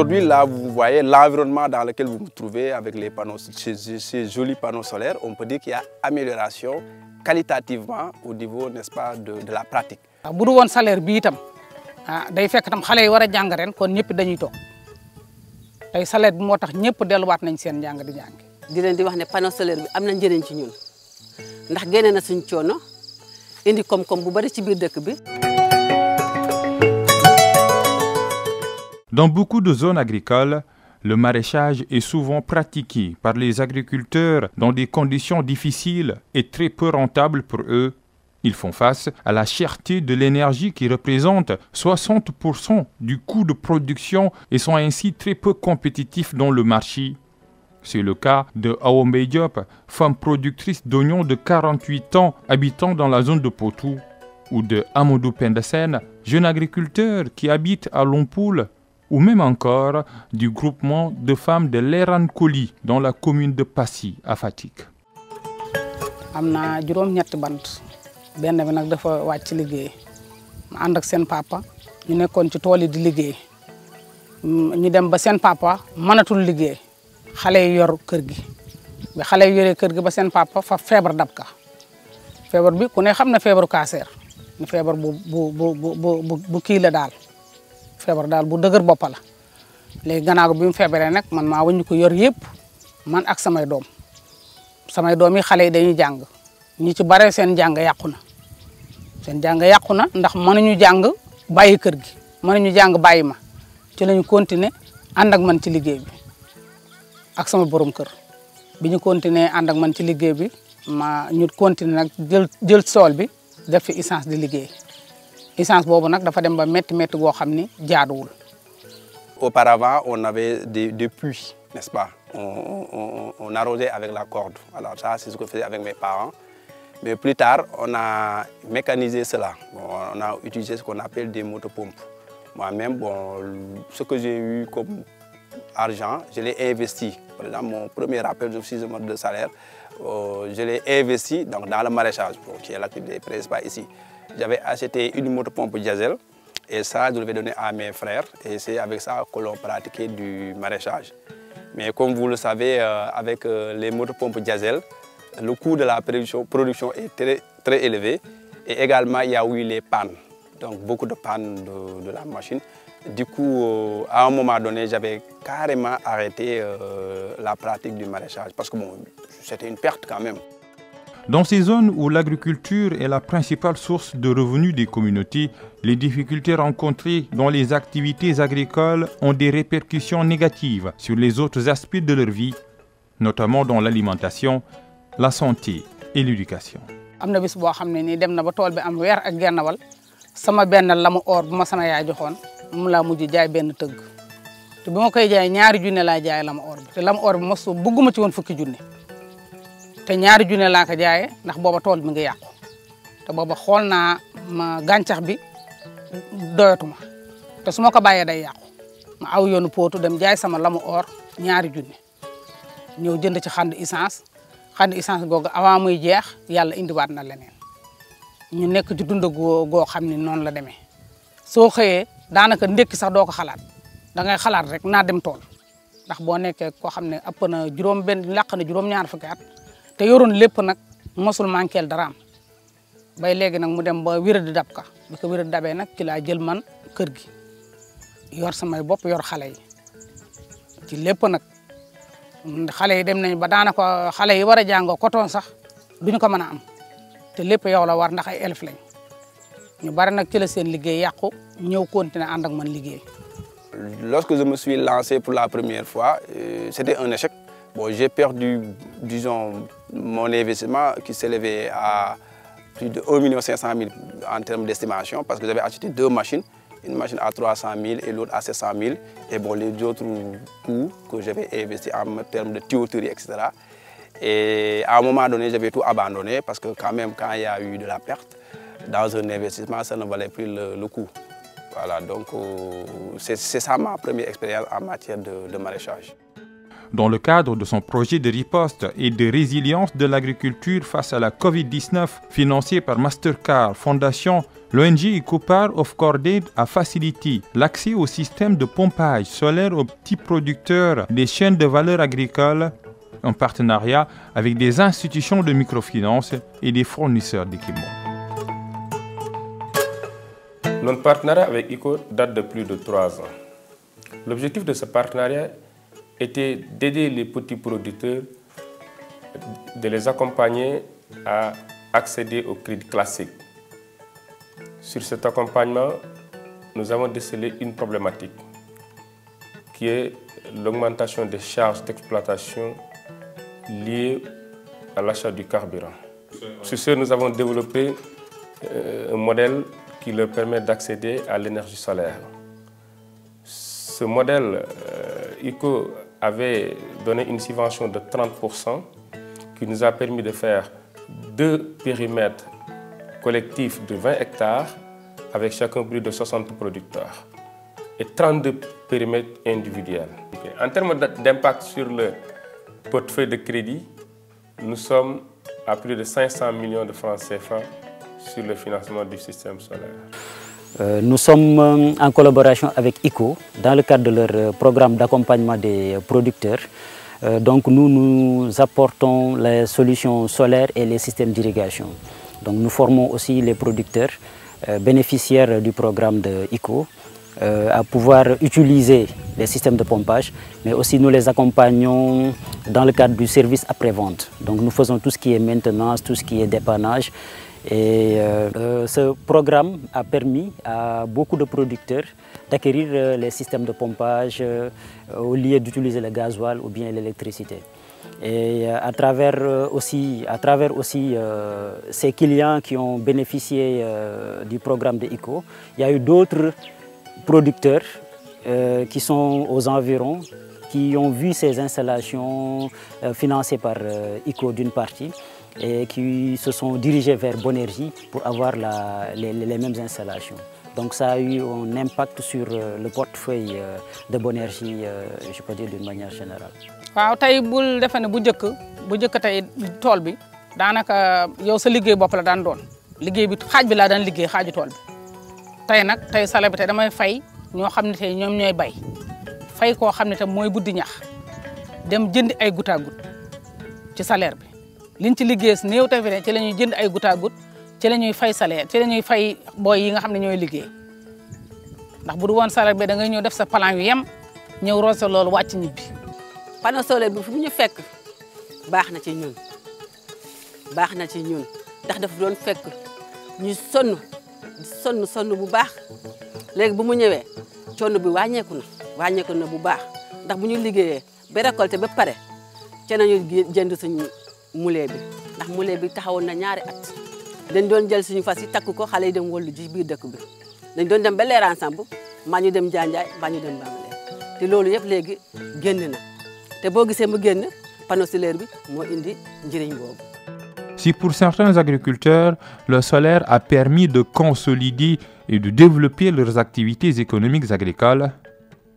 aujourd'hui, là, vous voyez l'environnement dans lequel vous vous trouvez avec les panneaux, ces jolis panneaux solaires. On peut dire qu'il y a amélioration qualitativement au niveau, n'est-ce pas, de la pratique. bu du woon salaire bi itam day fekk tam xale yi war a jàng ren kon ñëpp dañuy toog tey salaire bi moo tax ñëpp delluwaat nañ seen njàng di jàng. di leen di wax ne panneau solaire bi am na njëriñ ci ñun ndax génne na suñ coono indi koom-koom bu bari ci biir dëkk bi. Dans beaucoup de zones agricoles, le maraîchage est souvent pratiqué par les agriculteurs dans des conditions difficiles et très peu rentables pour eux. Ils font face à la cherté de l'énergie qui représente 60% du coût de production et sont ainsi très peu compétitifs dans le marché. C'est le cas de Aombe Diop, femme productrice d'oignons de 48 ans habitant dans la zone de Potou, ou de Amadou Pendasen, jeune agriculteur qui habite à Lompoul, ou même encore du groupement de femmes de l'Erankoli dans la commune de Passy à Fatick. am na juróom-ñetti bant benn bi nag dafa wàcc liggéey ma ànd ak seen papa ñu nekkoon ci tool yi di liggéey ñu dem ba seen papa mënatul liggéey xale yi yor kër gi bi xale yi yoree kër gi ba seen papa fa feebar dab ka feebar bi ku ne xam na feebaru cancer ni feebar bu kii la daal feebar daal bu dëgër bopp la léegi gannaaw bi mu feebaree nag man maa wëññi ko yor yëpp man ak samay doom yi xale yi dañuy jàng ñi ci bare seen jàng yàqu na seen jàng yàqu na ndax mënuñu jàng bàyyi kër gi mënuñu jàng bàyyi ma ci lañu continuer ànd ak man ci liggéey bi ak sama borom kër bi ñu continuer ànd ak man ci liggéey bi ñu continuer nag jël sool bi def fi essence di liggéey essence boobu nag dafa dem ba métti goo xam ni jaaduwul. Auparavant, on avait des puits, n'est-ce pas? On arrosait avec la corde. Alors ça, c'est ce que je faisais avec mes parents. Mais plus tard, on a mécanisé cela. Bon, on a utilisé ce qu'on appelle des motopompes. Moi-même, ce que j'ai eu comme argent, je l'ai investi. Par exemple, mon premier rappel de 6 mois de salaire, je l'ai investi dans le maraîchage, qui est l'activité principale ici. J'avais acheté une motopompe diesel et ça, je l'avais donné à mes frères. Et c'est avec ça que l'on pratiquait du maraîchage. Mais comme vous le savez, avec les motopompes diesel, le coût de la production est très élevé. Et également, il y a eu les pannes. Donc, beaucoup de pannes de la machine. Du coup, à un moment donné, j'avais carrément arrêté la pratique du maraîchage. Parce que bon, c'était une perte quand même. Dans ces zones où l'agriculture est la principale source de revenus des communautés, les difficultés rencontrées dans les activités agricoles ont des répercussions négatives sur les autres aspects de leur vie, notamment dans l'alimentation, la santé et l'éducation. am na bis boo xam ne nii dem na ba tool bi am weer ak genn wal sama benn lamu or bu ma sama yaay joxoon moom laa mujj jaay benn tëgg te bi ma koy jaay ñaari junne laa jaay lamu or bi te lamu or bi mosu bëgguma ci woon fukki junne te ñaari junne laa ko jaayee ndax booba tool mi ngi yàqu te booba xool naa ma gàncax bi doyatuma te su ma ko bàyyee day yàqu ma aw yoonu pootu dem jaay sama lamu or ñaari junne ñëw jënd ci xand essence googu avant muy jeex yàlla indiwaat na leneen ñu nekk ci dund goo xam ni noonu la demee soo xëyee daanaka ndekki sax doo ko xalaat da ngay xalaat rek naa dem tool ndax boo nekkee koo xam ne ëpp na juróom-ñaar fukki at te yoroon lépp nag mosul manqueel dara am bay léegi nag mu dem ba wéradi dab ka bi ko wéradi dabee nag ci laa jël man kër gi yor samay bopp yor xale yi ci lépp nag xale yi dem nañ ba daanaka xale yi war a jàng coton sax duñu ko mën a am te lépp yow la war ndax ay élèves lañ ñu bari nag ci la seen liggéey yàqu ñëw continuer ànd ak man liggéey. Lorsque je me suis lancé pour la première fois, c'était un échec. Bon, j'ai perdu, disons, mon investissement qui s'élevait à plus de 1 500 000 en termes d'estimation parce que j'avais acheté 2 machines, une machine à 300 000 et l'autre à 700 000. Et bon, les autres coûts que j'avais investis en termes de tuyauterie, etc. Et à un moment donné, j'avais tout abandonné parce que quand même, quand il y a eu de la perte, dans un investissement, ça ne valait plus le coup. Voilà, donc c'est ça ma première expérience en matière de maraîchage. Dans le cadre de son projet de riposte et de résilience de l'agriculture face à la Covid-19, financé par Mastercard Fondation, l'ONG EcoPar of Cordate a facilité l'accès au système de pompage solaire aux petits producteurs des chaînes de valeur agricole en partenariat avec des institutions de microfinance et des fournisseurs d'équipements. Notre partenariat avec ICO date de plus de 3 ans. L'objectif de ce partenariat était d'aider les petits producteurs, de les accompagner à accéder au crédit classique. Sur cet accompagnement, nous avons décelé une problématique qui est l'augmentation des charges d'exploitation liées à l'achat du carburant. Sur ce, nous avons développé un modèle qui leur permet d'accéder à l'énergie solaire. Ce modèle, ICO avait donné une subvention de 30% qui nous a permis de faire 2 périmètres collectifs de 20 hectares avec chacun plus de 60 producteurs et 32 périmètres individuels. En termes d'impact sur le portefeuille de crédit, nous sommes à plus de 500 millions de francs CFA sur le financement du système solaire. Nous sommes en collaboration avec ICO dans le cadre de leur programme d'accompagnement des producteurs. Donc nous apportons les solutions solaires et les systèmes d'irrigation. Donc nous formons aussi les producteurs bénéficiaires du programme de ICO à pouvoir utiliser les systèmes de pompage, mais aussi nous les accompagnons dans le cadre du service après-vente. Donc nous faisons tout ce qui est maintenance, tout ce qui est dépannage. Et ce programme a permis à beaucoup de producteurs d'acquérir les systèmes de pompage au lieu d'utiliser le gasoil ou bien l'électricité. Et à travers aussi ces clients qui ont bénéficié du programme de ICO, il y a eu d'autres producteurs qui sont aux environs, qui ont vu ces installations financées par ICO d'une partie, et qui se sont dirigés vers Bonergie pour avoir les mêmes installations. Donc ça a eu un impact sur le portefeuille de Bonergie, je peux dire d'une manière générale. waaw tey bul defe ne bu njëkk tey tool bi daanaka yow sa liggéey bopp la daan doon liggéey bi xaaj bi laa daan liggéey xaaju tool bi tey salaire bi tey damay fay ñoo xam ne tey ñoom ñooy bay fay koo xam ne tam mooy buddi ñax dem jëndi ay goutte à goutte ci salaire bi liñ ci liggéey si néew tamit ci la ñuy jënd ay goutte à goutte ci la ñuy fay salaire ci la ñuy fay booy yi nga xam ne ñooy liggéey ndax bu du woon salaire bi da ngay ñëw def sa plan yu yem ñëw roose loolu wàcc ñibbi. panneau solaire bi fu mu ñu fekk baax na ci ñun ndax daf doon fekk ñu sonn bu baax léegi bu mu ñëwee coono bi wàññeeku na bu baax ndax bu ñu liggéeyee ba récolté ba pare ca nañu jënd suñu moulin bi ndax moulin bi taxawoon na ñaari at dañ doon jël suñu fas yi takk ko xale yi dem wollu ji biir dëkk bi dañ doon dem ba leer ensemble mbaa ñu dem Janjaay mbaa ñu dem Bambilor te loolu yëpp léegi génn na te boo gisee mu génn panneau solaire bi moo indi njëriñ boobu. Si pour certains agriculteurs, le solaire a permis de consolider et de développer leurs activités économiques agricoles,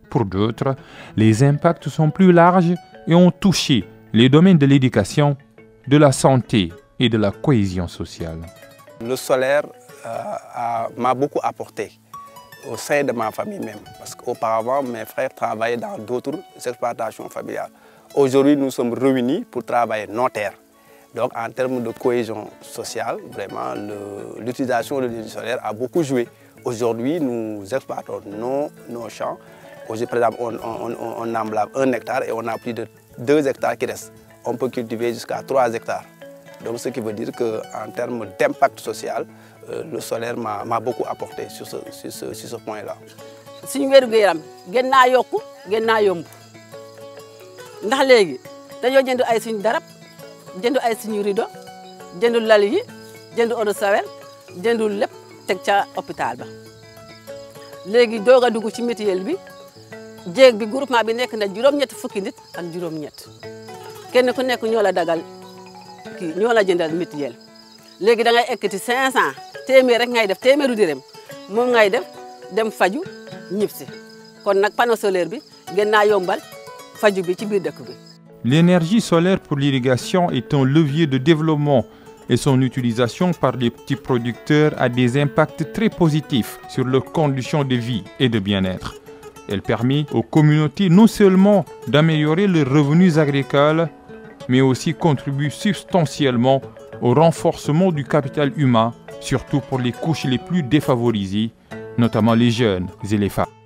pour d'autres, les impacts sont plus larges et ont touché les domaines de l'éducation, de la santé et de la cohésion sociale. Le solaire m'a beaucoup apporté au sein de ma famille même, parce qu'auparavant, mes frères travaillaient dans d'autres exploitations familiales. Aujourd'hui, nous sommes réunis pour travailler nos terres. Donc, en termes de cohésion sociale, vraiment, l'utilisation de l'énergie solaire a beaucoup joué. Aujourd'hui, nous exploitons nos champs. Aujourd'hui, par exemple, on emblâme 1 hectare et on a plus de 2 hectares qui restent. On peut cultiver jusqu'à 3 hectares. Donc, ce qui veut dire qu'en termes d'impact social, le solaire m'a beaucoup apporté sur ce point-là. Si nous avons ndax léegi dañoo jënd ay suñu darab jënd ay suñu rido jënd lal yi jënd eau de Javel jënd lépp teg ca hôpital ba léegi doog a dugg ci mutuelle bi jéeg bi groupement bi nekk na juróom-ñett fukki nit ak juróom-ñett kenn ku nekk ñoo la dagal kii ñoo la jëndal mutuelle léegi da ngay ekkati 500 téeméer rek ngay def téeméeru dërëm moom ngay def dem faju ñib si kon nag panneau solaire bi gën naa yombal faju bi ci biir dëkk bi. L'énergie solaire pour l'irrigation est un levier de développement et son utilisation par les petits producteurs a des impacts très positifs sur leurs conditions de vie et de bien-être. Elle permet aux communautés non seulement d'améliorer leurs revenus agricoles, mais aussi contribue substantiellement au renforcement du capital humain, surtout pour les couches les plus défavorisées, notamment les jeunes et les femmes.